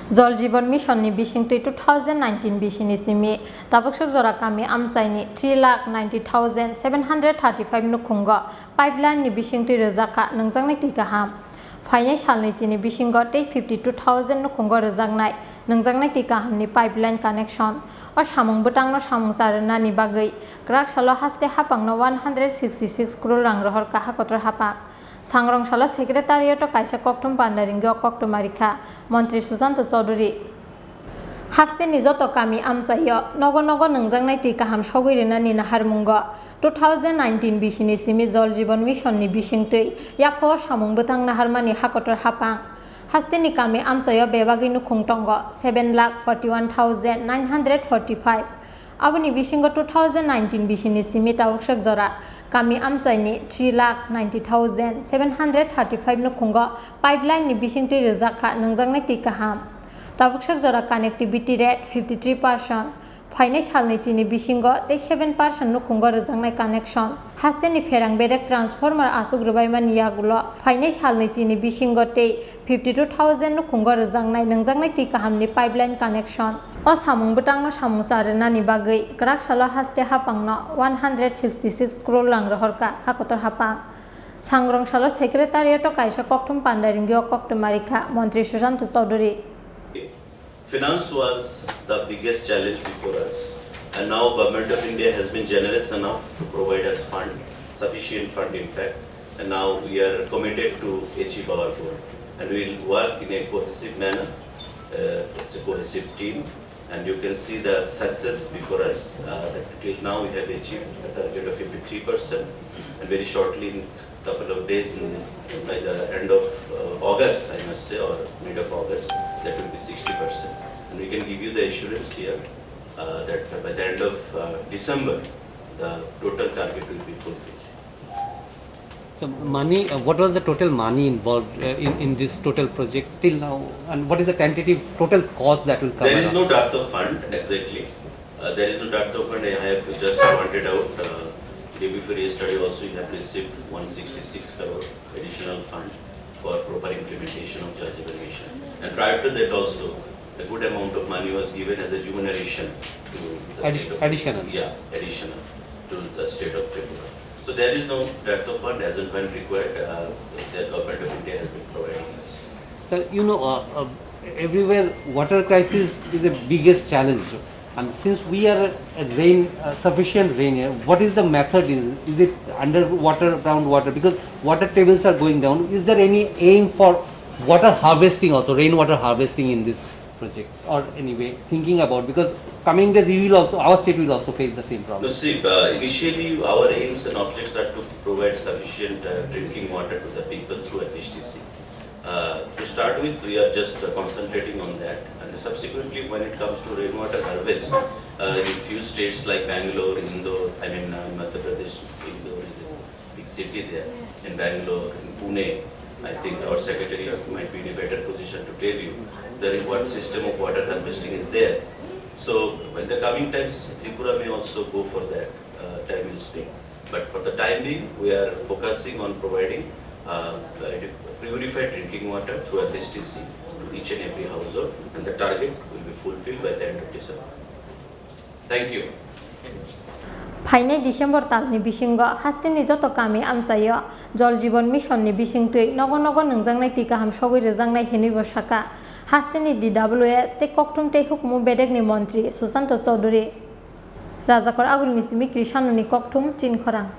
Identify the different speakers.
Speaker 1: Jal Jeevan Mission ni bising 2019 bisini simi tabakshak jora kami amsai ni 3,90,735 nukhungo pipeline ni bising ti rejaka nangjangnai ti kaham phainai salni chini bisingo 52,000 nukhungo rejangnai nangjangnai ti kaham ni pipeline connection o samung butangno samung charwnani bagwi krak salo haste Haphangno 166 crore rang Rohorkha Hakotor Haphang Sangrong Sala Secretariat of Kaisa Koktum Pandaringo Koktumarika, Montri Susanto Soduri. Haste Nizoto Kami Amsayo, Nogo Nangzang Naiti Kaham Shogirina Nina Harmungo, 2019 Bishini Simi Jal Jeevan Mission Ni Bishing Tui, Yapo Samung Butang Naharmani Hakotor Haphang. Haste ni Kami Amsayo Bebaginu Kungtongo, 7,41,945. Abuni Bishingo 2019 Bishini Simi Tawakshak Zora. Kami amsai ni 3,90,735 nukhungo pipeline ni bising ti rejaka nangjangnai ti kaham tabukshak jora connectivity rate 53% phainai salni chini bisingo 7% nukhungo rejangnai connection haste ni ferang bedek transformer asuk rubaimani yagulo phainai salni chini bisingo 52,000 nukhungo rejangnai nangjangnai ti kaham ni pipeline connection o samung butangno samung charwnani bagwi krak salo haste Haphangno 166 crore lang Rohorkha Hakotor Haphang Sangrong Salo Secretariat of Kaisa Koktum Pandaringo Koktumarika Montri Susanto Soduri.
Speaker 2: Finance was the biggest challenge before us, and now Government of India has been generous enough to provide us fund, sufficient fund in fact, and now we are committed to achieve our goal, and we will work in a cohesive manner. It's a cohesive team, and you can see the success before us. Till now we have achieved a target of 53%, and very shortly, in a couple of days, by the end of August, I must say, or mid of August, that will be 60%. And we can give you the assurance here that by the end of December, the total target will be fulfilled.
Speaker 3: So money, what was the total money involved in this total project till now, and what is the tentative total cost that will come?
Speaker 2: There is no draft of fund exactly. There is no draft of fund. I have just pointed out. Day before yesterday also you have received 166 crore additional fund for proper implementation of Jal Jeevan Mission. And prior to that also, a good amount of money was given as a remuneration to the
Speaker 3: additional
Speaker 2: to the state of Tripura. So there is no draft of fund as and when required. The Government of India has been providing us.
Speaker 3: So you know, everywhere water crisis is a biggest challenge. And since we are sufficient rain here, what is the method? Is it underwater, groundwater? Because water tables are going down. Is there any aim for water harvesting also, rainwater harvesting in this project? Or anyway, thinking about, because coming days we will also, our state will also face the same problem.
Speaker 2: No, see, initially our aims and objects are to provide sufficient drinking water to the people through FHTC. To start with, we are just concentrating on that, and subsequently when it comes to rainwater harvest, in few states like Bangalore, Indore, Madhya Pradesh, Indore is a big city there, in Bangalore, in Pune, I think our secretary might be in a better position to tell you what system of water harvesting is there. So in the coming times, Tripura may also go for that, time will speak. But for the time being, we are focusing on providing purified drinking water through FHTC to each and every household, and the target will be fulfilled by the end of December. Thank you.
Speaker 1: Phainai December talni bisingo haste ni joto kami amsayo Jal Jeevan Mission ni bising tui nogo nangjangnai ti kaham sogoi rejangnai hini bosaka haste ni DWS te koktum te hukmu bedek ni Montri Susanto Chaudhary Rajakor agul ni simi Krishanoni koktum Chini Khorang.